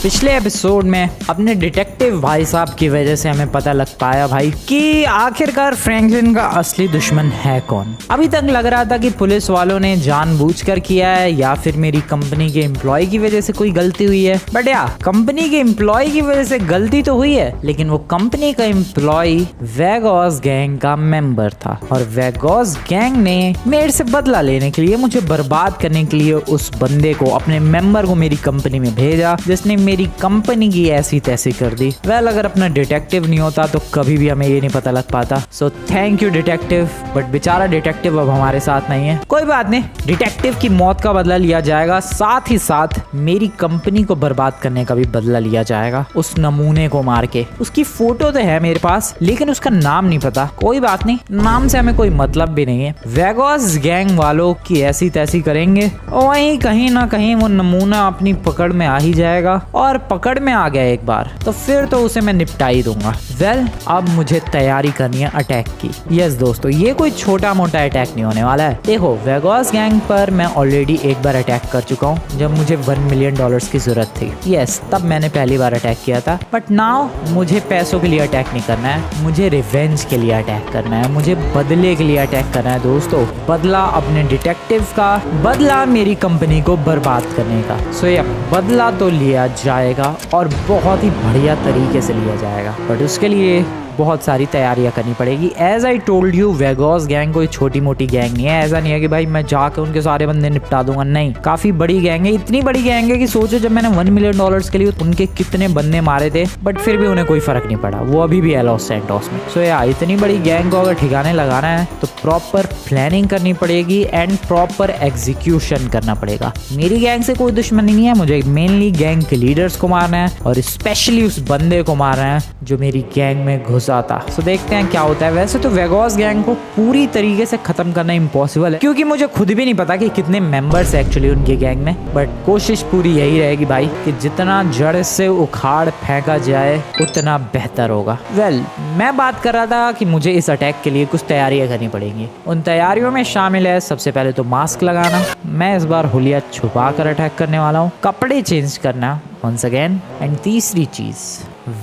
पिछले एपिसोड में अपने डिटेक्टिव भाई साहब की वजह से हमें पता लग पाया भाई कि आखिरकार फ्रैंकलिन का असली दुश्मन है कौन। अभी तक लग रहा था कि पुलिस वालों ने जानबूझकर किया है या फिर मेरी कंपनी के एम्प्लॉय की वजह से कोई गलती हुई है। बट या कंपनी के एम्प्लॉय की वजह से गलती तो हुई है, लेकिन वो कंपनी का एम्प्लॉय वेगॉस गैंग का मेंबर था और वेगॉस गैंग ने मेरे से बदला लेने के लिए, मुझे बर्बाद करने के लिए उस बंदे को, अपने मेंबर को मेरी कंपनी में भेजा जिसने मेरी कंपनी की ऐसी तैसी कर दी। वेल, अगर अपना डिटेक्टिव नहीं होता तो कभी भी हमें ये नहीं पता लग पाता। So thank you detective. But बेचारा डिटेक्टिव अब हमारे साथ नहीं है। कोई बात नहीं, डिटेक्टिव की मौत का बदला लिया जाएगा, साथ ही साथ मेरी कंपनी को बर्बाद करने का भी बदला लिया जाएगा। उस नमूने को मार के, उसकी फोटो तो है मेरे पास लेकिन उसका नाम नहीं पता। कोई बात नहीं, नाम से हमें कोई मतलब भी नहीं है। वेगॉस गैंग वालों की ऐसी तैसी करेंगे और वहीं कहीं ना कहीं वो नमूना अपनी पकड़ में आ ही जाएगा, और पकड़ में आ गया एक बार तो फिर तो उसे मैं निपटा ही दूंगा। वेल, अब मुझे तैयारी करनी है अटैक की। यस दोस्तों, ये कोई छोटा मोटा अटैक नहीं होने वाला है। देखो, वेगॉस गैंग पर मैं ऑलरेडी एक बार अटैक कर चुका हूँ जब मुझे $1 मिलियन की जरूरत थी। यस, तब मैंने पहली बार अटैक किया था। बट नाउ मुझे पैसों के लिए अटैक नहीं करना है, मुझे रिवेंज के लिए अटैक करना है, मुझे बदले के लिए अटैक करना है दोस्तों। बदला अपने डिटेक्टिव का, बदला मेरी कंपनी को बर्बाद करने का। सो ये बदला तो लिया जाएगा और बहुत ही बढ़िया तरीके से लिया जाएगा, बट उसके लिए बहुत सारी तैयारियां करनी पड़ेगी। As I told you, Vegas gang कोई छोटी मोटी गैंग नहीं है। ऐसा नहीं है कि भाई मैं जाकर उनके सारे बंदे निपटा दूंगा, नहीं, काफी बड़ी गैंग है। इतनी बड़ी गैंग है कि सोचो जब मैंने $1 मिलियन के लिए उनके कितने बंदे मारे थे, बट फिर भी उन्हें कोई फर्क नहीं पड़ा, वो अभी भी है लॉस सैंटोस में। सो या इतनी बड़ी गैंग को अगर ठिकाने लगाना है तो प्रॉपर प्लानिंग करनी पड़ेगी एंड प्रॉपर एग्जीक्यूशन करना पड़ेगा। मेरी गैंग से कोई दुश्मनी नहीं है, मुझे मेनली गैंग के लीडर्स को मारना है और स्पेशली उस बंदे को मारना है जो मेरी गैंग में आता। सो देखते हैं क्या होता है। वैसे तो वेगॉस गैंग को पूरी तरीके से खत्म करना इम्पॉसिबल है, क्योंकि मुझे खुद भी नहीं पता कि कितने मेंबर्स एक्चुअली उनके गैंग में। बट कोशिश पूरी यही रहेगी भाई कि जितना जड़ से उखाड़ फेंका जाए उतना बेहतर होगा। वेल, मैं बात कर रहा था कि मुझे इस अटैक के लिए कुछ तैयारियां करनी पड़ेंगी। उन तैयारियों में शामिल है सबसे पहले तो मास्क लगाना। मैं इस बार हुलिया छुपा कर अटैक करने वाला हूँ। कपड़े चेंज करना वंस अगेन। एंड तीसरी चीज,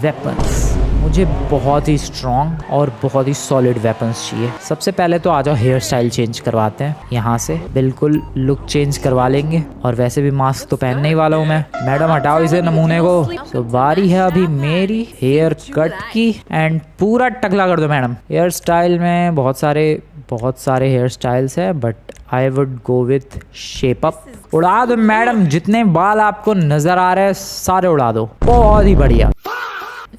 वेपन्स। मुझे बहुत ही स्ट्रॉन्ग और बहुत ही सॉलिड वेपन्स चाहिए। सबसे पहले तो आ जाओ, हेयर स्टाइल चेंज करवाते हैं। यहाँ से बिल्कुल लुक चेंज करवा लेंगे, और वैसे भी मास्क तो पहनने ही वाला हूँ मैं। मैडम हटाओ इसे नमूने को। तो बारी है अभी मेरी हेयर कट की, एंड पूरा टकला कर दो मैडम। हेयर स्टाइल में बहुत सारे हेयर स्टाइल्स है, but I would go with shape up. उड़ा दो मैडम, जितने बाल आपको नजर आ रहे हैं सारे उड़ा दो, बहुत ही बढ़िया।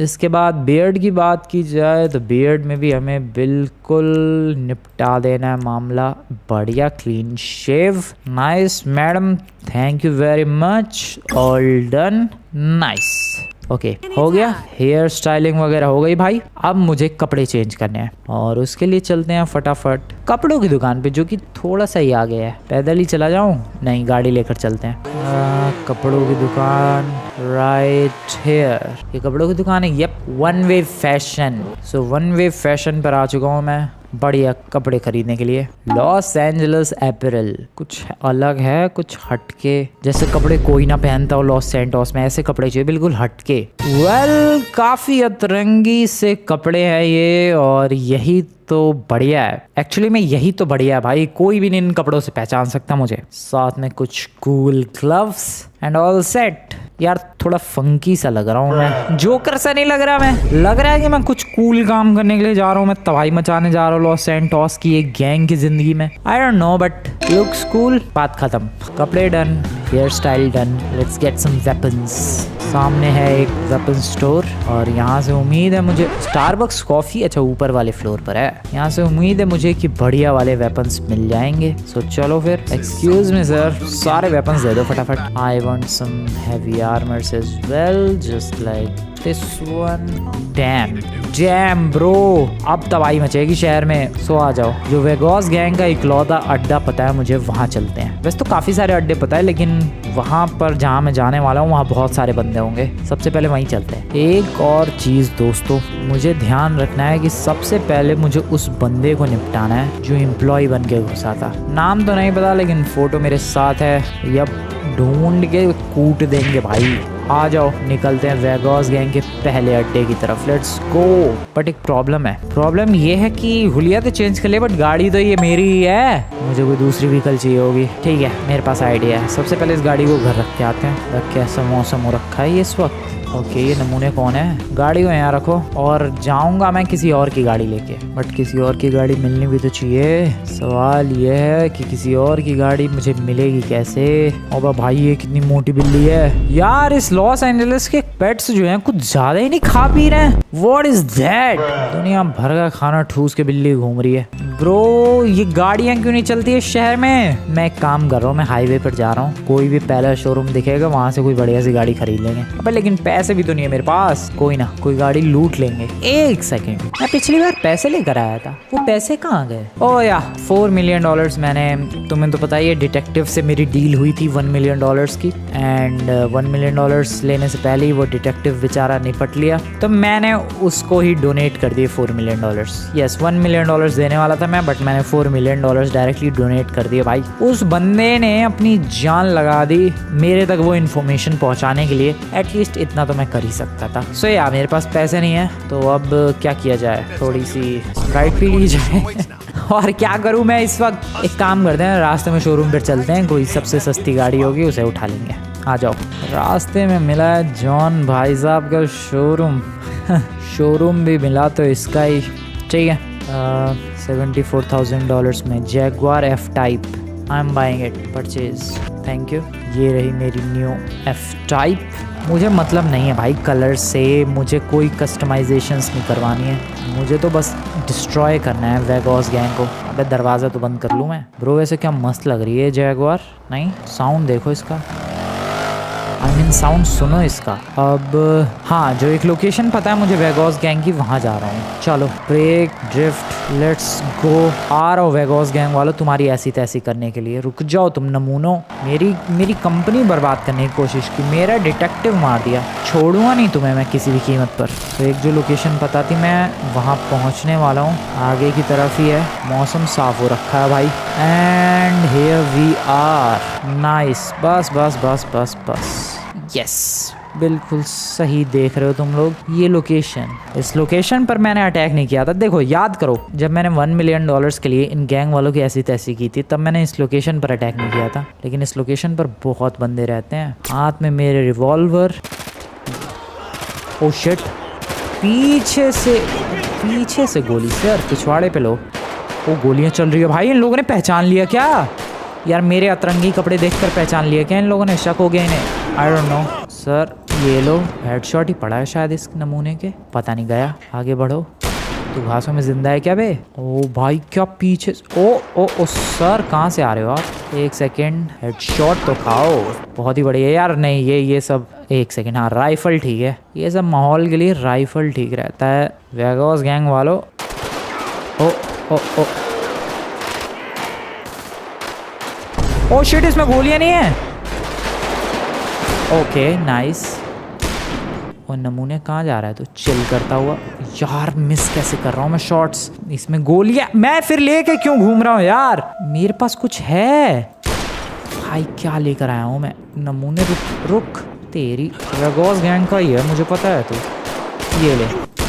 इसके बाद बियर्ड की बात की जाए तो बियर्ड में भी हमें बिल्कुल निपटा देना है मामला। बढ़िया clean shave. Nice madam, thank you very much, all done, nice. Okay, हो गया, हेयर स्टाइलिंग वगैरह हो गई भाई। अब मुझे कपड़े चेंज करने हैं और उसके लिए चलते हैं फटाफट कपड़ों की दुकान पे, जो कि थोड़ा सा ही आगे है। पैदल ही चला जाऊं? नहीं, गाड़ी लेकर चलते हैं। कपड़ों की दुकान राइट हेयर, ये कपड़ों की दुकान है। Yup, one way fashion. So one way fashion पर आ चुका हूँ मैं बढ़िया कपड़े खरीदने के लिए। लॉस एंजल्स अपैरल, कुछ अलग है, कुछ हटके, जैसे कपड़े कोई ना पहनता हो लॉस सैंटोस में, ऐसे कपड़े चाहिए बिल्कुल हटके। वेल, काफी अतरंगी से कपड़े हैं ये, और यही तो बढ़िया है। एक्चुअली में यही तो बढ़िया है भाई, कोई भी नहीं इन कपड़ों से पहचान सकता मुझे। साथ में कुछ cool gloves and all set. यार थोड़ा फंकी सा लग रहा हूँ मैं, जोकर सा नहीं लग रहा मैं। लग रहा है कि मैं कुछ कूल काम करने के लिए जा रहा हूँ, मैं तबाही मचाने जा रहा हूँ लॉस सैंटोस की एक गैंग की जिंदगी में। I don't know, but looks cool. बात खत्म, कपड़े done, hair style done, let's get some weapons. सामने है एक वेपन स्टोर और यहाँ से उम्मीद है मुझे स्टारबक्स कॉफी, अच्छा ऊपर वाले फ्लोर पर है। यहाँ से उम्मीद है मुझे कि बढ़िया वाले वेपन्स मिल जाएंगे। सो चलो फिर। एक्सक्यूज मी सर, सारे वेपन्स दे दो फटाफट। I want some heavy armours as well, just like this one. Damn bro, अब तबाही मचेगी शहर में। सो आ जाओ, जो वेगॉस गैंग का इकलौता अड्डा पता है मुझे, वहाँ चलते हैं। वैसे तो काफी सारे अड्डे पता है, लेकिन वहाँ पर जहाँ मैं जाने वाला हूँ वहाँ बहुत सारे बंदे होंगे। सबसे पहले वहीं चलते हैं। एक और चीज दोस्तों, मुझे ध्यान रखना है कि सबसे पहले मुझे उस बंदे को निपटाना है जो एम्प्लॉय बन के घुसा था। नाम तो नहीं पता, लेकिन फोटो मेरे साथ है। यब ढूंढ के कूट देंगे भाई। आ जाओ निकलते हैं वेगास गैंग के पहले अड्डे की तरफ, लेट्स गो। बट एक प्रॉब्लम है, प्रॉब्लम ये है कि हुलिया तो चेंज कर ले बट गाड़ी तो ये मेरी ही है, मुझे कोई दूसरी व्हीकल चाहिए होगी। ठीक है मेरे पास आइडिया है, सबसे पहले इस गाड़ी को घर रख के आते हैं। रख के ऐसा मौसम हो रखा है ये इस वक्त। ओके ये नमूने कौन है, गाड़ी को यहाँ रखो और जाऊंगा मैं किसी और की गाड़ी लेके। बट किसी और की गाड़ी मिलनी भी तो चाहिए, सवाल ये है कि किसी और की गाड़ी मुझे मिलेगी कैसे। ओ भाई ये कितनी मोटी बिल्ली है यार, इस लॉस एंजलिस के पेट्स जो हैं कुछ ज्यादा ही नहीं खा पी रहे हैं। व्हाट इज दैट, दुनिया भर का खाना ठूस के बिल्ली घूम रही है। ब्रो ये गाड़ियां क्यों नहीं चलती है शहर में। मैं एक काम कर रहा हूँ, मैं हाईवे पर जा रहा हूँ, कोई भी पहला शोरूम दिखेगा वहां से कोई बढ़िया सी गाड़ी खरीद लेंगे। अबे लेकिन पैसे भी तो नहीं है मेरे पास, कोई ना कोई गाड़ी लूट लेंगे। एक सेकंड, मैं पिछली बार पैसे लेकर आया था, वो पैसे कहाँ गए। ओ या $4 मिलियन मैंने, तुम्हें तो पता ही है डिटेक्टिव से मेरी डील हुई थी $1 मिलियन की, एंड $1 मिलियन लेने से पहले ही वो डिटेक्टिव बेचारा निपट लिया, तो मैंने उसको ही डोनेट कर दिए $4 मिलियन। यस $1 मिलियन देने वाला था मैं, बट मैंने $4 मिलियन डायरेक्टली डोनेट कर दिए। भाई उस बंदे ने अपनी जान लगा दी मेरे तक वो इन्फॉर्मेशन पहुंचाने के लिए, एटलीस्ट इतना तो मैं कर ही सकता था। सो यार मेरे पास पैसे नहीं है तो अब क्या किया जाए, थोड़ी सी स्प्राइट पी ली जाए और क्या करूं मैं इस वक्त। एक काम करते हैं, रास्ते में शोरूम पर चलते हैं, कोई सबसे सस्ती गाड़ी होगी उसे उठा लेंगे। आ जाओ। रास्ते में मिला है जॉन भाई साहब का शोरूम शोरूम भी मिला तो इसका ही, ठीक है। $74,000 में Jaguar F type, I am buying it, purchase, thank you. ये रही मेरी न्यू F टाइप। मुझे मतलब नहीं है भाई कलर से, मुझे कोई कस्टमाइजेशंस नहीं करवानी है, मुझे तो बस डिस्ट्रॉय करना है वेगास गैंग को। अबे दरवाज़ा तो बंद कर लूँ मैं। ब्रो वैसे क्या मस्त लग रही है जैगवार, नहीं साउंड देखो इसका, आई मीन साउंड सुनो इसका। अब हाँ जो एक लोकेशन पता है मुझे वेगास गैंग की, वहाँ जा रहा हूँ। चलो ब्रेक ड्रिफ्ट लेट्स गो। आ रहा हूँ वेगास गैंग वालों तुम्हारी ऐसी तैसी करने के लिए, रुक जाओ तुम नमूनों। मेरी कंपनी बर्बाद करने की कोशिश की, मेरा डिटेक्टिव मार दिया, छोड़ूंगा नहीं तुम्हें मैं किसी भी कीमत पर। तो एक जो लोकेशन पता थी मैं वहाँ पहुँचने वाला हूँ, आगे की तरफ ही है, मौसम साफ हो रखा है भाई, and here we are. Nice, बस बस बस बस बस, यस बिल्कुल सही देख रहे हो तुम लोग। ये लोकेशन, इस लोकेशन पर मैंने अटैक नहीं किया था। देखो याद करो जब मैंने $1 मिलियन के लिए इन गैंग वालों की ऐसी तैसी की थी, तब मैंने इस लोकेशन पर अटैक नहीं किया था, लेकिन इस लोकेशन पर बहुत बंदे रहते हैं। हाथ में मेरे रिवॉल्वर, ओ शिट, पीछे से गोली सर, पिछवाड़े पे लो। वो गोलियां चल रही है भाई, इन लोगों ने पहचान लिया क्या यार, मेरे अतरंगी कपड़े देखकर पहचान लिया क्या इन लोगों ने, शक हो गया इन्हें, आई डोंट नो सर। ये लो हेडशॉट ही पड़ा है शायद इस नमूने के, पता नहीं गया। आगे बढ़ो, तू घासों में जिंदा है क्या बे। ओ भाई क्या पीछे, ओ सर कहाँ से आ रहे हो आप। एक सेकेंड, हेडशॉट तो खाओ, बहुत ही बढ़िया यार। नहीं ये सब, एक सेकेंड, हाँ राइफल ठीक है, ये सब माहौल के लिए राइफल ठीक रहता है। वेगास गैंग वालों, ओ शिट इसमें गोलियां नहीं है। Okay nice. और नमूने कहाँ जा रहा है, तो चिल करता हुआ। यार मिस कैसे कर रहा हूँ मैं शॉट्स, इसमें गोलियां, मैं फिर लेके क्यों घूम रहा हूँ यार, मेरे पास कुछ है भाई, क्या लेकर आया हूँ मैं। नमूने रुक तेरी वेगास गैंग का ही है मुझे पता है, तो ये ले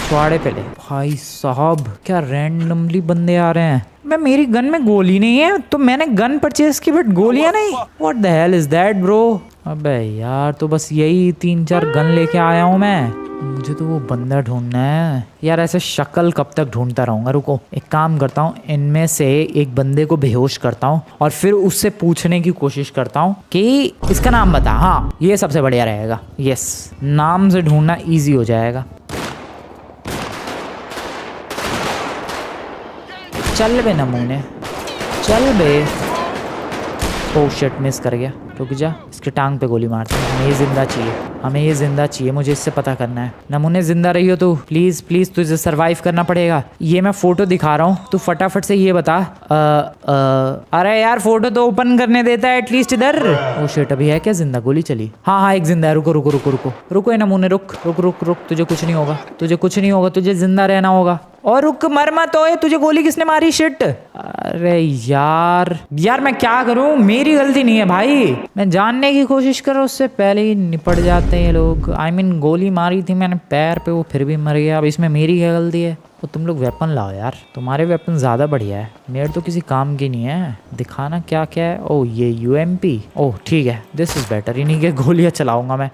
छुआड़े पे ले। भाई साहब क्या रैंडमली बंदे आ रहे हैं। मैं, मेरी गन में गोली नहीं है, तो मैंने गन परचेज की बट गोलियां नहीं। What the hell is that bro. अबे यार तो बस यही 3-4 गन लेके आया हूँ मैं, मुझे तो वो बंदा ढूंढना है यार। ऐसे शक्ल कब तक ढूंढता रहूंगा, रुको एक काम करता हूँ, इनमें से एक बंदे को बेहोश करता हूँ और फिर उससे पूछने की कोशिश करता हूँ कि इसका नाम बता। हाँ ये सबसे बढ़िया रहेगा, यस नाम से ढूंढना ईजी हो जाएगा। चल बे नमूने, चल बे। ओ शिट मिस कर गया, रुक जा, इसके टांग पे गोली मारते हैं। हमें ये जिंदा चाहिए, हमें ये जिंदा चाहिए, मुझे इससे पता करना है। नमूने जिंदा रही हो तो प्लीज प्लीज, तुझे सरवाइव करना पड़ेगा। ये मैं फोटो दिखा रहा हूँ, तू फटाफट से ये बता। अरे यार फोटो तो ओपन करने देता है एटलीस्ट इधर। ओ शिट अभी है क्या जिंदा, गोली चली। हाँ एक जिंदा है, रुको रुको रुको रुको रुको, ये नमूने रुक रुक रुक रुक, तुझे कुछ नहीं होगा, तुझे कुछ नहीं होगा, तुझे जिंदा रहना होगा। और रुक मर मत, ओए तुझे गोली किसने मारी, शिट। अरे यार मैं क्या करूं, मेरी गलती नहीं है भाई, मैं जानने की कोशिश कर रहा, उससे पहले ही निपट जाते हैं ये लोग। I mean, गोली मारी थी मैंने पैर पे, वो फिर भी मर गया। अब इसमें मेरी क्या गलती है? तो तुम लोग वेपन लाओ यार, तुम्हारे वेपन ज़्यादा बढ़िया है, मेरे तो किसी काम की नहीं है। दिखाना क्या क्या है। ओह ये UMP, ओह ठीक है, दिस इज़ बेटर। इन्हीं के गोलियाँ चलाऊंगा मैं।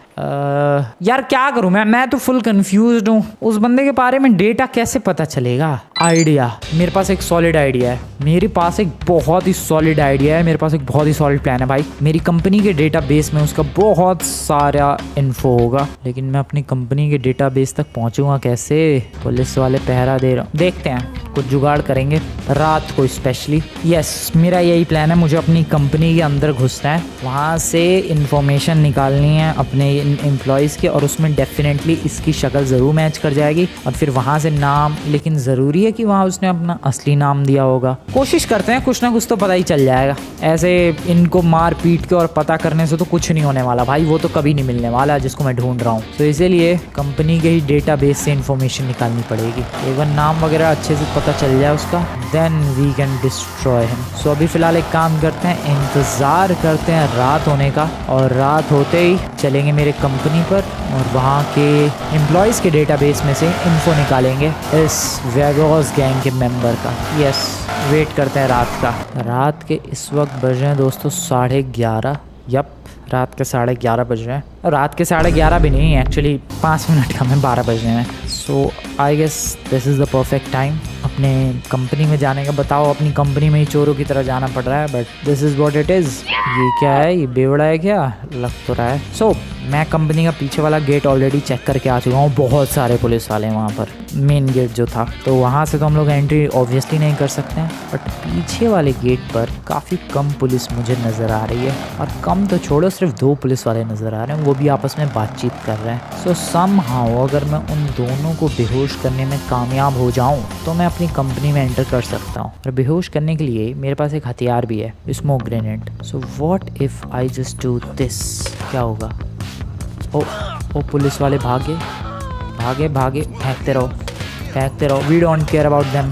यार क्या करूँ मैं तो फुल कंफ्यूज्ड हूँ। उस बंदे के बारे में डेटा कैसे पता चलेगा? आइडिया, मेरे पास एक सॉलिड आइडिया है। मेरे पास एक बहुत ही सॉलिड आइडिया है, मेरे पास एक बहुत ही सॉलिड प्लान है भाई। मेरी कंपनी के डेटाबेस में उसका बहुत सारा इन्फो होगा, लेकिन मैं अपनी कंपनी के डेटाबेस तक पहुंचूंगा कैसे? पुलिस वाले पहरा दे रहा हूं, देखते हैं कुछ जुगाड़ करेंगे रात को स्पेशली। यस, मेरा यही प्लान है। मुझे अपनी कंपनी के अंदर घुसना है, वहाँ से इंफॉर्मेशन निकालनी है अपने एम्प्लॉयज़ के, और उसमें डेफिनेटली इसकी शक्ल ज़रूर मैच कर जाएगी। और फिर वहाँ से नाम, लेकिन ज़रूरी है कि वहाँ उसने अपना असली नाम दिया होगा। कोशिश करते हैं, कुछ ना कुछ तो पता ही चल जाएगा। ऐसे इनको मार पीट के और पता करने से तो कुछ नहीं होने वाला भाई, वो तो कभी नहीं मिलने वाला जिसको मैं ढूंढ रहा हूँ। तो इसीलिए कंपनी के ही डेटाबेस से इंफॉर्मेशन निकालनी पड़ेगी। एक बार नाम वगैरह अच्छे से पता चल जाए उसका, then we can destroy him. So अभी फ़िलहाल एक काम करते हैं, इंतज़ार करते हैं रात होने का, और रात होते ही चलेंगे मेरे कंपनी पर और वहाँ के एम्प्लॉयज़ के डेटाबेस में से इन्फो निकालेंगे इस वेगोस गैंग के मेंबर का। यस, वेट करते हैं रात का। रात के इस वक्त बज रहे हैं दोस्तों 11:30। यप, रात के 11:30 बज रहे हैं। और रात के 11:30 भी नहीं, एक्चुअली 5 मिनट कम है, 12 बज रहे हैं। So I guess this is the perfect time अपने कंपनी में जाने का। बताओ, अपनी कंपनी में ही चोरों की तरह जाना पड़ रहा है, but this is what it is. ये क्या है? ये बेवड़ा है क्या? लग तो रहा है। सो मैं कंपनी का पीछे वाला गेट ऑलरेडी चेक करके आ चुका हूँ। बहुत सारे पुलिस वाले हैं वहाँ पर, मेन गेट जो था, तो वहाँ से तो हम लोग एंट्री ऑब्वियसली नहीं कर सकते हैं। बट पीछे वाले गेट पर काफ़ी कम पुलिस मुझे नज़र आ रही है, और कम तो छोड़ो, सिर्फ 2 पुलिस वाले नज़र आ रहे हैं, वो भी आपस में बातचीत कर रहे हैं। सो समहाउ अगर मैं उन दोनों को बेहोश करने में कामयाब हो जाऊँ तो मैं अपनी कंपनी में एंटर कर सकता हूँ। और बेहोश करने के लिए मेरे पास एक हथियार भी है, smoke grenade. So what if I just do this? क्या होगा? ओ पुलिस वाले भागे भागे भागे, फेंकते रहो, we don't care about them.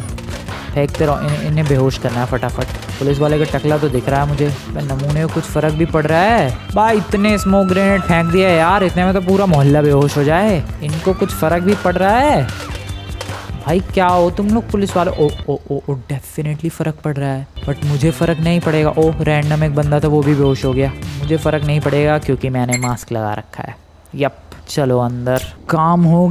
फेंकते रहो, इन्हें बेहोश करना है फटाफट। पुलिस वाले का टकला तो दिख रहा है मुझे, नमूने को कुछ फ़र्क भी पड़ रहा है भाई। इतने स्मोक ग्रेनेड फेंक दिया यार, इतने में तो पूरा मोहल्ला बेहोश हो जाए। इनको कुछ फ़र्क भी पड़ रहा है भाई। क्या हो तुम लोग पुलिस वाले? ओ डेफिनेटली फ़र्क पड़ रहा है, बट मुझे फ़र्क नहीं पड़ेगा। रैंडम एक बंदा था, वो भी बेहोश हो गया। मुझे फ़र्क नहीं पड़ेगा क्योंकि मैंने मास्क लगा रखा है। यप, चलो अंदर। काम हो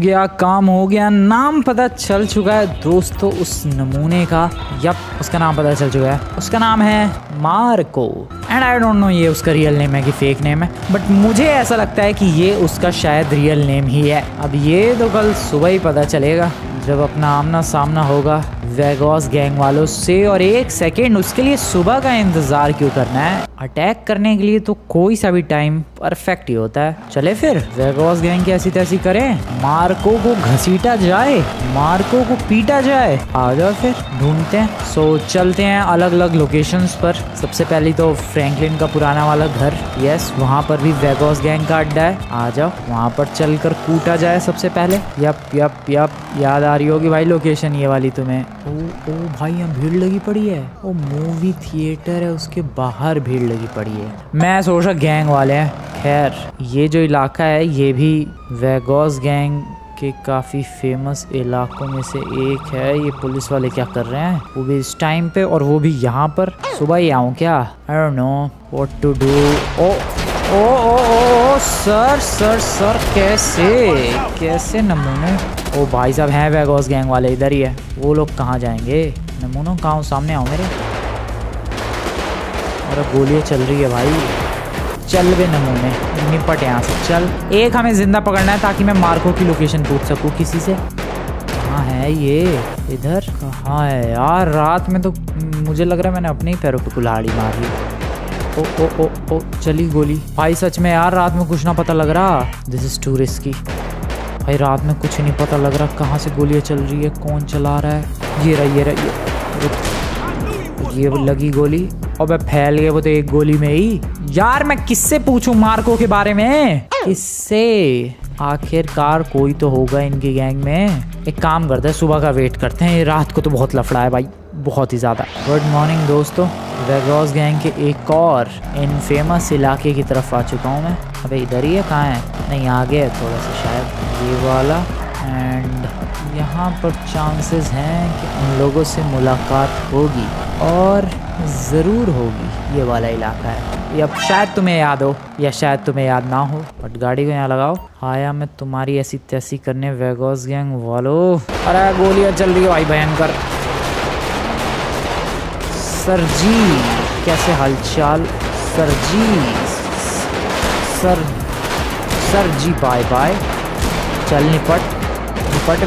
गया। नाम पता चल चुका है दोस्तों उस नमूने का। यप, उसका नाम पता चल चुका है। उसका नाम है Marco, and I don't no ये उसका रियल नेम है कि फेक नेम है, बट मुझे ऐसा लगता है कि ये उसका शायद रियल नेम ही है। अब ये तो कल सुबह ही पता चलेगा जब अपना आमना सामना होगा वेगोस गैंग वालों से। और एक सेकेंड, उसके लिए सुबह का इंतज़ार क्यों करना है? अटैक करने के लिए तो कोई सा भी टाइम परफेक्ट ही होता है। चले फिर वेगोस गैंग की ऐसी तैसी करें, मार्को को घसीटा जाए, मार्को को पीटा जाए। आ जाओ फिर, ढूंढते हैं। सो चलते हैं अलग अलग लोकेशंस पर। सबसे पहले तो फ्रैंकलिन का पुराना वाला घर, यस, वहाँ पर भी वेगोस गैंग का अड्डा है। आ जाओ, वहाँ पर चल कर कूटा जाए सबसे पहले। यप, याद आ रही होगी भाई लोकेशन ये वाली तुम्हें। ओ भाई, यहाँ भीड़ लगी पड़ी है। ओ मूवी थिएटर है, उसके बाहर भीड़ लगी पड़ी है। मैं सोच रहा गैंग वाले हैं। खैर, ये जो इलाका है ये भी वेगोस गैंग के काफ़ी फेमस इलाकों में से एक है। ये पुलिस वाले क्या कर रहे हैं, वो भी इस टाइम पे, और वो भी यहाँ पर? सुबह ही आऊँ क्या? I don't know what to do. ओ सर, कैसे नमूने? ओ भाई साहब हैं वेगोस गैंग वाले, इधर ही है। वो लोग कहाँ जाएंगे? नमूनों कहाँ? सामने आओ मेरे। और गोलियाँ चल रही है भाई। चल वे नमूने, निपट यहाँ से, चल। एक हमें जिंदा पकड़ना है ताकि मैं मार्को की लोकेशन पूछ सकूँ किसी से। कहाँ है ये? इधर कहाँ है यार? रात में तो मुझे लग रहा है मैंने अपने ही पैरों पे कुल्हाड़ी मार ली। ओ चली गोली भाई। सच में यार, रात में कुछ ना पता लग रहा। दिस इज़ टू रिस्की भाई। रात में कुछ नहीं पता लग रहा कहाँ से गोलियाँ चल रही है, कौन चला रहा है। ये लगी गोली, और मैं फैल गया वो तो एक गोली में ही। यार मैं किससे पूछूं मार्को के बारे में? किससे? आखिरकार कोई तो होगा इनकी गैंग में। एक काम करते हैं, सुबह का वेट करते हैं। रात को तो बहुत लफड़ा है भाई, बहुत ही ज़्यादा। गुड मॉर्निंग दोस्तों, वेगॉस गैंग के एक और इनफेमस इलाके की तरफ आ चुका हूँ मैं। अबे इधर ही है, कहाँ है? नहीं आगे है थोड़ा सा शायद, ये वाला। एंड यहाँ पर चांसेस हैं कि उन लोगों से मुलाकात होगी, और ज़रूर होगी। ये वाला इलाका है। ये अब शायद तुम्हें याद हो या शायद तुम्हें याद ना हो, बट गाड़ी को यहाँ लगाओ। आया मैं तुम्हारी ऐसी तैसी करने वेगॉस गैंग वालों। अरे गोलियाँ चल रही है भाई भयंकर। सर जी कैसे हालचाल? सर जी, सर जी बाय बाय। चल निपट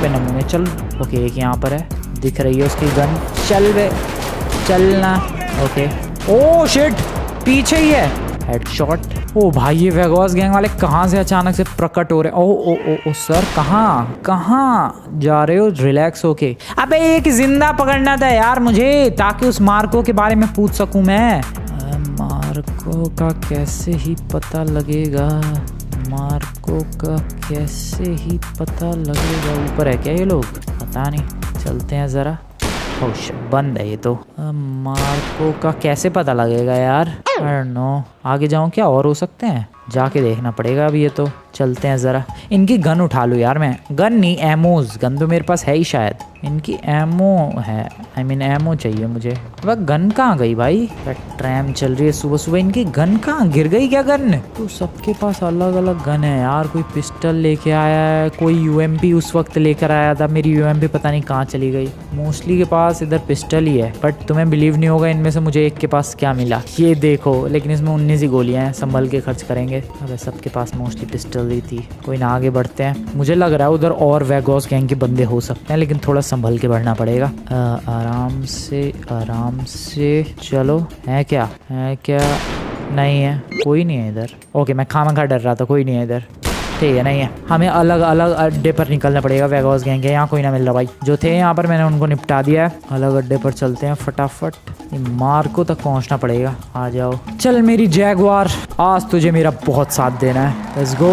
बे नमूने, चल। ओके एक यहाँ पर है, दिख रही है उसकी गन। चल बे चलना। ओके ओ शिट, पीछे ही है। हेडशॉट। ओ भाई ये वेगॉस गैंग वाले कहाँ से अचानक से प्रकट हो रहे? ओ ओ ओ ओ सर, कहाँ जा रहे हो? रिलैक्स होके। अबे एक जिंदा पकड़ना था यार मुझे, ताकि उस मार्को के बारे में पूछ सकूं मैं। मार्को का कैसे ही पता लगेगा? मार्को का कैसे ही पता लगेगा? ऊपर है क्या ये लोग? पता नहीं, चलते हैं ज़रा। ओह बंद है ये तो। मार्को का कैसे पता लगेगा यार? आई डोंट नो। आगे जाऊँ क्या? और हो सकते हैं, जाके देखना पड़ेगा अभी। ये तो चलते हैं ज़रा। इनकी गन उठा लूँ यार मैं। गन नहीं, एमोज। गन तो मेरे पास है ही शायद। इनकी एमो है, आई मीन एमो चाहिए मुझे। वह गन कहाँ गई भाई? ट्रैम चल रही है सुबह सुबह, इनकी गन कहाँ? गिर गई क्या गन? तो सबके पास अलग अलग गन है यार। कोई पिस्टल लेके आया है, कोई यूएमपी उस वक्त लेकर आया था। मेरी यूएमपी पता नहीं कहाँ चली गई। मोस्टली के पास इधर पिस्टल ही है, बट तुम्हें बिलीव नहीं होगा इनमें से मुझे एक के पास क्या मिला। ये देखो, लेकिन इसमें 19 ही गोलियां हैं, संभल के खर्च करेंगे। अबे सबके पास मोस्टली पिस्टल ही थी। कोई ना, आगे बढ़ते हैं। मुझे लग रहा है उधर और वेगॉस गैंग के बंदे हो सकते हैं, लेकिन थोड़ा संभल के बढ़ना पड़ेगा। आराम से चलो। है क्या? नहीं है, कोई नहीं है इधर। ओके मैं खामखा डर रहा था, कोई नहीं है इधर। ठीक है, नहीं है। हमें अलग अलग अड्डे पर निकलना पड़ेगा वेगॉस गैंग के। यहाँ कोई ना मिल रहा भाई। जो थे यहाँ पर मैंने उनको निपटा दिया है। अलग अड्डे पर चलते हैं फटाफट। मार्को तक पहुँचना पड़ेगा। आ जाओ। चल मेरी जैगवार, आज तुझे मेरा बहुत साथ देना है। लेट्स गो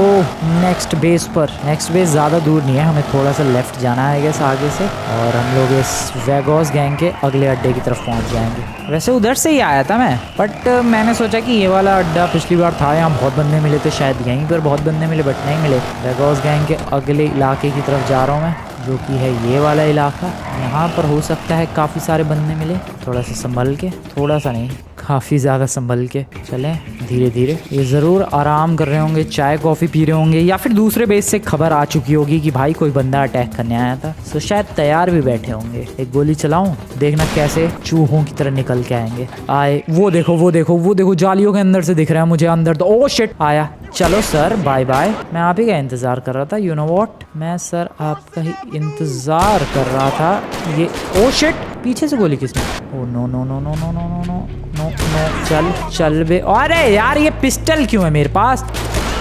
नेक्स्ट बेस पर। नेक्स्ट बेस ज़्यादा दूर नहीं है, हमें थोड़ा सा लेफ्ट जाना है गैस आगे से, और हम लोग इस वेगॉस गैंग के अगले अड्डे की तरफ पहुँच जाएंगे। वैसे उधर से ही आया था मैं, बट मैंने सोचा कि ये वाला अड्डा पिछली बार था, यहाँ बहुत बंदे मिले थे, शायद यहीं पर बहुत बंदे मिले, बट नहीं मिले। वेगॉस गैंग के अगले इलाके की तरफ जा रहा हूँ मैं, जो कि है ये वाला इलाका। यहाँ पर हो सकता है काफ़ी सारे बंदे मिले। थोड़ा सा संभल के, थोड़ा सा नहीं काफ़ी ज़्यादा संभल के चलें धीरे धीरे। ये ज़रूर आराम कर रहे होंगे, चाय कॉफ़ी पी रहे होंगे, या फिर दूसरे बेस से खबर आ चुकी होगी कि भाई कोई बंदा अटैक करने आया था, तो शायद तैयार भी बैठे होंगे। एक गोली चलाऊं, देखना कैसे चूहों की तरह निकल के आएंगे। आए, वो देखो जालियों के अंदर से दिख रहा है मुझे अंदर। तो ओह शिट, आया। चलो सर बाय बाय। मैं आप ही का इंतज़ार कर रहा था। यू नो व्हाट, मैं सर आपका ही इंतज़ार कर रहा था। ये ओह शिट, पीछे से गोली किसने? Oh no no no no no no no no no no. चल बे। अरे यार ये पिस्टल क्यों है मेरे पास?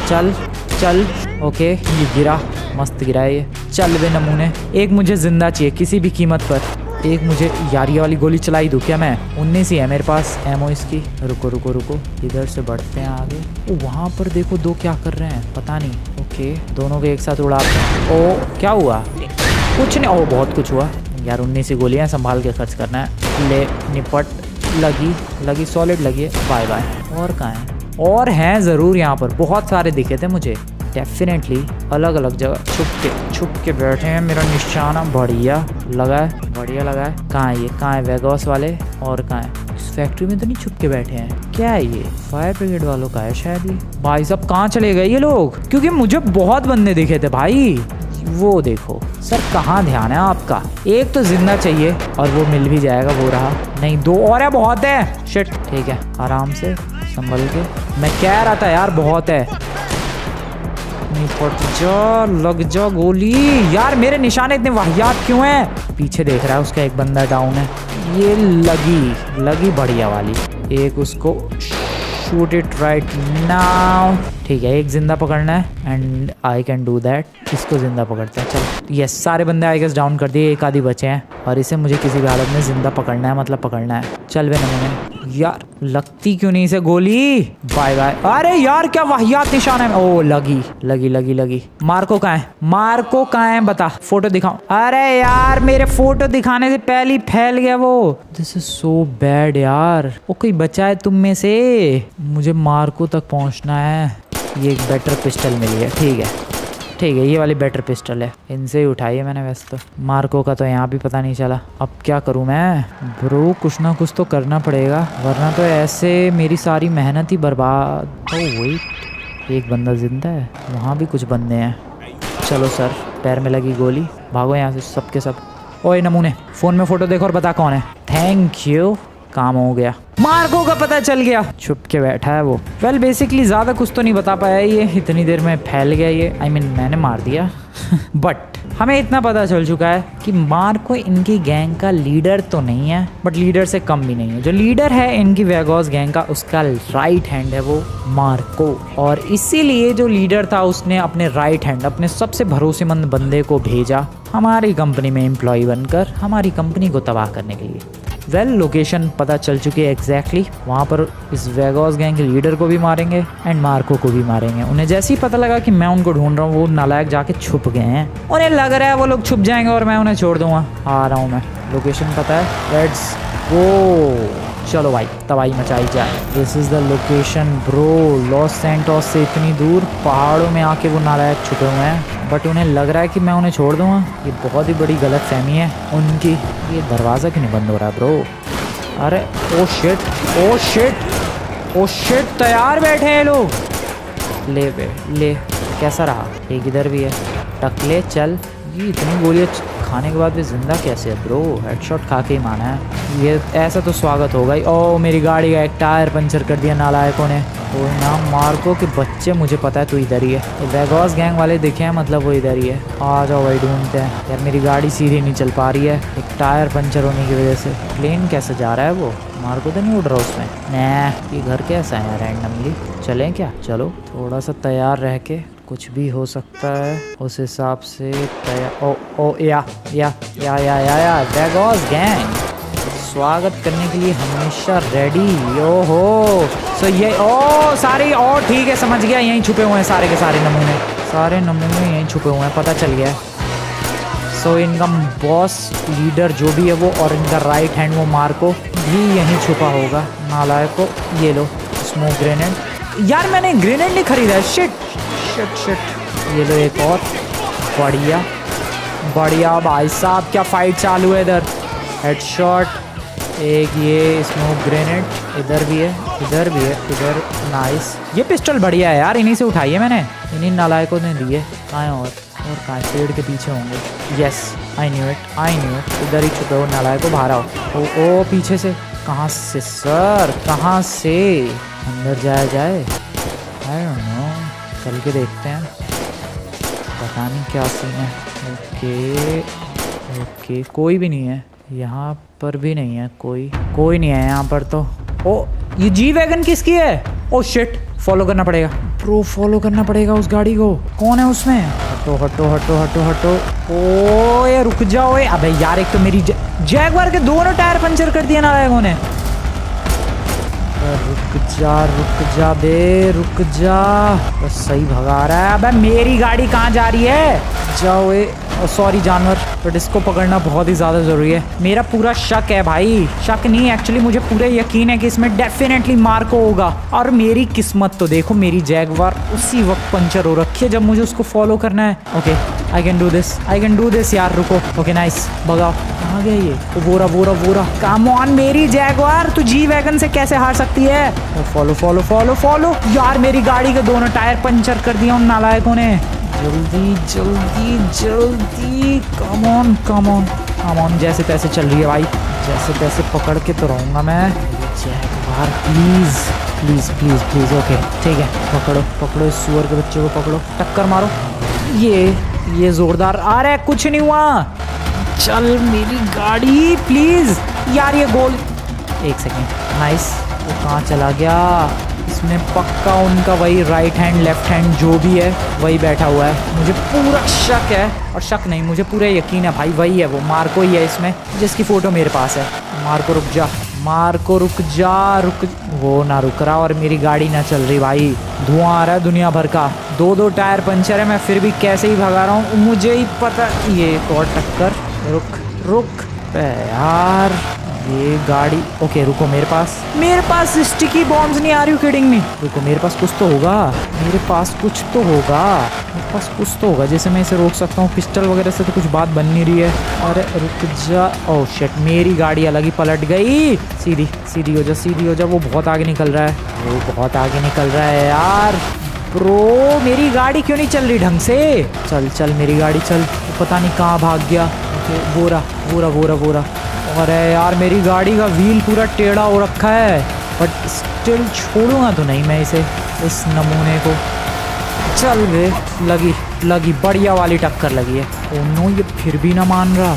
चल। ओके ये गिरा, मस्त गिरा है ये। चल बे नमूने। एक मुझे जिंदा चाहिए किसी भी कीमत पर। एक मुझे यारी वाली गोली चलाई दूँ क्या मैं? 19 ही है मेरे पास एमओ इसकी। रुको, इधर से बढ़ते हैं आगे। वहाँ पर देखो दो क्या कर रहे हैं पता नहीं। ओके दोनों को एक साथ उड़ाते हैं। ओ क्या हुआ? कुछ नहीं। ओ बहुत कुछ हुआ यार। 19 ही गोलियाँ, संभाल के खर्च करना है। ले निपट। लगी सॉलिड लगी है। Bye bye. और कहाँ है? और हैं ज़रूर यहाँ पर, बहुत सारे दिखे थे मुझे डेफिनेटली। अलग अलग जगह छुप के बैठे हैं। मेरा निशाना बढ़िया लगा है। कहाँ है वेगॉस वाले? और कहाँ है? इस फैक्ट्री में तो नहीं छुप के बैठे हैं। क्या है ये? फायर ब्रिगेड वालों का है शायद ये। भाई साहब कहाँ चले गए ये लोग? क्योंकि मुझे बहुत बंदे दिखे थे भाई। वो देखो सर, कहाँ ध्यान है आपका? एक तो जिंदा चाहिए, और वो मिल भी जाएगा। वो रहा। नहीं, दो और है, बहुत है। शिट, ठीक है आराम से संभल के। मैं कह रहा था यार बहुत है। निपट जा, लग जा गोली। यार मेरे निशाने इतने वाहियात क्यों हैं? पीछे देख रहा है, उसका एक बंदा डाउन है। ये लगी बढ़िया वाली। एक उसको शूट इट राइट नाउ। ठीक है, एक जिंदा पकड़ना है and I can do that. इसको जिंदा पकड़ते हैं। चल यस, सारे बंदे आई गेस डाउन कर दिए, एक आधी बचे हैं और इसे मुझे किसी भी हालत में जिंदा पकड़ना है, मतलब पकड़ना है। चल वे नमूने। यार लगती क्यों नहीं इसे गोली? Bye bye. अरे यार क्या वाहियात निशान है। ओ लगी लगी लगी लगी। मार्को कहाँ है? मार्को कहाँ है बता, फोटो दिखाओ। अरे यार मेरे फोटो दिखाने से पहले ही फैल गया वो। दिस इज सो बैड यार। वो कोई बचा है तुम में से? मुझे मार्को तक पहुंचना है। ये एक बेटर पिस्टल मिली है। ठीक है ठीक है, ये वाली बेटर पिस्टल है, इनसे ही उठाई है मैंने। वैसे तो मार्को का तो यहाँ भी पता नहीं चला। अब क्या करूँ मैं? ब्रो कुछ ना कुछ तो करना पड़ेगा, वरना तो ऐसे मेरी सारी मेहनत ही बर्बाद। ओ वेट, एक बंदा जिंदा है, वहाँ भी कुछ बंदे हैं। चलो सर, पैर में लगी गोली, भागो यहाँ से सब के सब। ओए नमूने, फ़ोन में फ़ोटो देखो और बता कौन है। थैंक यू, काम हो गया। मार्को का पता चल गया, छुप के बैठा है वो। वेल बेसिकली ज़्यादा कुछ तो नहीं बता पाया ये, इतनी देर में फैल गया ये। आई मीन मैंने मार दिया बट हमें इतना पता चल चुका है कि मार्को इनकी गैंग का लीडर तो नहीं है, बट लीडर से कम भी नहीं है। जो लीडर है इनकी वेगोस गैंग का, उसका राइट हैंड है वो मार्को। और इसीलिए जो लीडर था उसने अपने राइट हैंड, अपने सबसे भरोसेमंद बंदे को भेजा हमारी कंपनी में एम्प्लॉय बनकर, हमारी कंपनी को तबाह करने के लिए। वेल लोकेशन पता चल चुकी है एग्जैक्टली। वहाँ पर इस वेगोस गैंग के लीडर को भी मारेंगे एंड मार्को को भी मारेंगे। उन्हें जैसे ही पता लगा कि मैं उनको ढूंढ रहा हूँ, वो नालायक जाके छुप गए हैं। उन्हें लग रहा है वो लोग छुप जाएंगे और मैं उन्हें छोड़ दूंगा। आ रहा हूँ मैं, लोकेशन पता है, लेट्स गो। चलो भाई तबाही मचाई जाए। This is the location bro. Los Santos से इतनी दूर पहाड़ों में आके वो नालायक छुपे हुए हैं, बट उन्हें लग रहा है कि मैं उन्हें छोड़ दूंगा। ये बहुत ही बड़ी गलत फहमी है उनकी। ये दरवाज़ा क्यों नहीं बंद हो रहा है ब्रो? अरे oh shit oh shit oh shit, तैयार बैठे हैं लोग। ले बे ले, कैसा रहा? एक इधर भी है, टकले चल। ये इतनी गोलियाँ खाने के बाद भी जिंदा कैसे है ब्रो? हेडशॉट खा के ही माना है ये। ऐसा तो स्वागत होगा ही। ओ मेरी गाड़ी का एक टायर पंचर कर दिया नालायकों ने। तो ना मार्को के बच्चे, मुझे पता है तू इधर ही है। तो वेगोस गैंग वाले दिखे हैं, मतलब वो इधर ही है। आ जाओ भाई, ढूंढते हैं। यार मेरी गाड़ी सीधी नहीं चल पा रही है, एक टायर पंचर होने की वजह से। प्लेन कैसे जा रहा है वो? मार्को तो नहीं उड़ रहा उसमें? नहीं, ये घर कैसा है रैंडमली? चलें क्या? चलो थोड़ा सा तैयार रह के, कुछ भी हो सकता है उस हिसाब से तैयार। ओ ओ या वेगोस गैंग स्वागत करने के लिए हमेशा रेडी। ओहो सो ये ओ सारे, और ठीक है समझ गया, यहीं छुपे हुए हैं सारे के सारे नमूने। सारे नमूने यहीं छुपे हुए हैं, पता चल गया है। सो इनका बॉस लीडर जो भी है वो, और इनका राइट हैंड वो मार्को भी यहीं छुपा होगा। नालायक को ये लो स्मोक ग्रेनेड। यार मैंने ग्रेनेड नहीं खरीदा है। Shit shit shit. ये लो एक और। बढ़िया बढ़िया भाई साहब, क्या फाइट चालू है इधर। हेडशॉट, एक ये स्मोक ग्रेनेड, इधर भी है इधर भी है इधर। नाइस, ये पिस्टल बढ़िया है यार, इन्हीं से उठाई है मैंने, इन्हीं नालायकों ने दी है। कहाँ है और कहाँ? पेड़ के पीछे होंगे। Yes I knew it. इधर ही छुपे हो नालायकों, बाहर आओ। ओ पीछे से। कहाँ से सर, कहाँ से? अंदर जाया जाए? आई डोंट नो, चल के देखते हैं, पता नहीं क्या सीन है। ओके कोई भी नहीं है यहाँ पर, भी नहीं है कोई नहीं है यहाँ पर तो। ओ ये जी वैगन किसकी है? ओ शिट, फॉलो करना पड़ेगा ब्रो, फॉलो करना पड़ेगा उस गाड़ी को। कौन है उसमें? हटो हटो हटो हटो हटो। ओ ये रुक जाओ। अबे यार, एक तो मेरी जैगवार के दोनों टायर पंचर कर दिए नालायकों ने। रुक जा बे, रुक जा। बस सही भगा रहा है। अबे मेरी गाड़ी कहाँ जा रही है? जाओ। सॉरी जानवर, बट इसको पकड़ना बहुत ही ज़्यादा ज़रूरी है। मेरा पूरा शक है भाई, शक नहीं एक्चुअली मुझे पूरा यकीन है कि इसमें डेफिनेटली मार्को होगा। और मेरी किस्मत तो देखो, मेरी जैगवार उसी वक्त पंचर हो रखी है जब मुझे उसको फॉलो करना है। Okay I can do this यार, रुको। ओके नाइस, भगाओ। कहाँ गया ये? वोरा कम ऑन मेरी जैगवार, तू जी वैगन से कैसे हार सकती है? फॉलो यार, मेरी गाड़ी के दोनों टायर पंचर कर दिया उन नालायकों ने। जल्दी कम ऑन। जैसे तैसे चल रही है भाई, जैसे तैसे पकड़ के तो रहूँगा मैं। Jaguar please. ओके ठीक है, पकड़ो इस सुअर के बच्चे को, पकड़ो, टक्कर मारो। ये जोरदार आ रहा है, कुछ नहीं हुआ। चल मेरी गाड़ी प्लीज। यार ये गोल, एक सेकेंड। नाइस, वो कहाँ चला गया? इस इसमें पक्का उनका वही राइट हैंड लेफ्ट हैंड जो भी है वही बैठा हुआ है। मुझे पूरा शक है, और शक नहीं मुझे पूरा यकीन है भाई वही है, वो मार्को ही है इसमें जिसकी फ़ोटो मेरे पास है। मार्को रुक जा, मार्को रुक जा, रुक। वो ना रुक रहा और मेरी गाड़ी ना चल रही भाई। धुआं आ रहा है दुनिया भर का, 2 टायर पंचर है, मैं फिर भी कैसे ही भगा रहा हूँ मुझे ही पता। ये एक और टक्कर, रुक रुक यार ये गाड़ी। ओके रुको, मेरे पास स्टिकी बॉम्ब्स नहीं, आ रही हूँ किडिंग में। रुको मेरे पास कुछ तो होगा, मेरे पास कुछ तो होगा जिससे मैं इसे रोक सकता हूँ। पिस्टल वगैरह से तो कुछ बात बन नहीं रही है। अरे रुक जा, ओह शिट मेरी गाड़ी अलग ही पलट गई। सीधी हो जा, वो बहुत आगे निकल रहा है, यार। ब्रो मेरी गाड़ी क्यों नहीं चल रही ढंग से? चल मेरी गाड़ी चल, पता नहीं कहाँ भाग गया। बोरा। अरे यार मेरी गाड़ी का व्हील पूरा टेढ़ा हो रखा है, बट स्टिल छोड़ूंगा तो नहीं मैं इसे, इस नमूने को। चल वे, लगी बढ़िया वाली टक्कर लगी है। ओह नो, ये फिर भी ना मान रहा।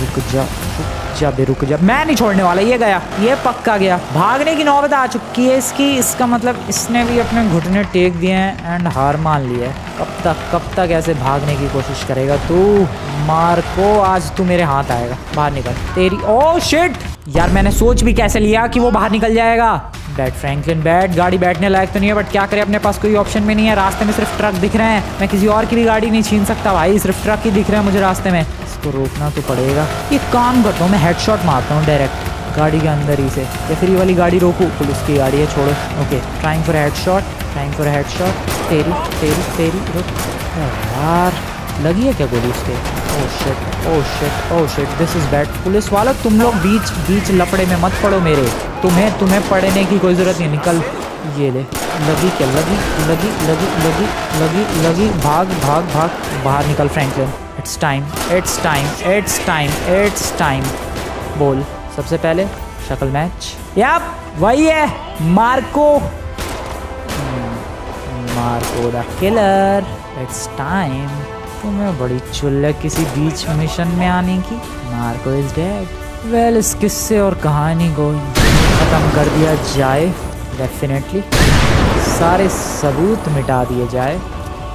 रुक जा, मैं नहीं छोड़ने वाला। ये पक्का गया। भागने की नौबत आ चुकी है इसकी। इसका मतलब इसने भी अपने घुटने टेक दिए हैं एंड हार मान ली है। कब तक ऐसे भागने की कोशिश करेगा तू? मार्को आज तू मेरे हाथ आएगा। बाहर निकल तेरी। ओह शिट यार, मैंने सोच भी कैसे लिया कि वो बाहर निकल जाएगा। बैठ फ्रैंकलिन बैठ, गाड़ी बैठने लायक तो नहीं है बट क्या करें, अपने पास कोई ऑप्शन भी नहीं है। रास्ते में सिर्फ ट्रक दिख रहे हैं, मैं किसी और की भी गाड़ी नहीं छीन सकता भाई, सिर्फ ट्रक ही दिख रहे हैं मुझे रास्ते में। इसको रोकना तो पड़ेगा। ये काम करता हूँ मैं, हेडशॉट मारता हूँ डायरेक्ट गाड़ी के अंदर ही से, या फिर ये वाली गाड़ी रोकूँ? पुलिस की गाड़ी है, छोड़ो। Okay trying for headshot. तेरी रुक यार, लगी है क्या गोली उसके? Oh shit this is bad. Police वालों तुम लोग बीच लफड़े में मत पड़ो मेरे, तुम्हें पढ़ने की कोई जरूरत नहीं। निकल, ये ले। लगी क्या? लगी। भाग बाहर निकल फ्रैंकलिन। It's time. बोल सबसे पहले शक्ल मैच। याप वही है Marco the killer. It's time. तुम्हें बड़ी चुल है किसी बीच मिशन में आने की। Marco is dead. वेल इस किस्से और कहानी को ख़त्म कर दिया जाए। डेफिनेटली सारे सबूत मिटा दिए जाए।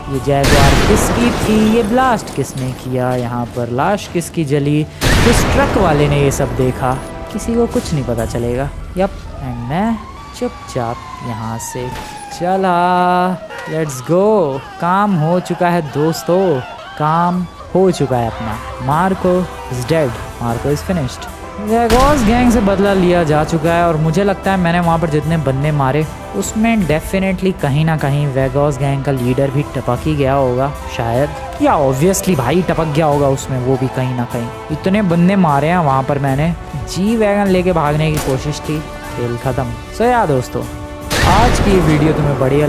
ये जैगवार किसकी थी? ये ब्लास्ट किसने किया? यहाँ पर लाश किसकी जली? किस ट्रक वाले ने ये सब देखा? किसी को कुछ नहीं पता चलेगा। यप, एंड मैं चुपचाप यहाँ से चला। Let's go. काम हो चुका है दोस्तों, काम हो चुका है अपना। Marco is dead, Marco is finished. वेगोस गैंग से बदला लिया जा चुका है और मुझे लगता है मैंने वहाँ पर जितने बंदे मारे उसमें डेफिनेटली कहीं ना कहीं वेगोस गैंग का लीडर भी टपक ही गया होगा शायद, या ऑब्वियसली भाई टपक गया होगा उसमें वो भी कहीं ना कहीं। इतने बंदे मारे हैं वहाँ पर मैंने। जी वैगन लेके भागने की कोशिश थी, खेल खत्म। सो या दोस्तों, आज की वीडियो तुम्हें बढ़िया लगी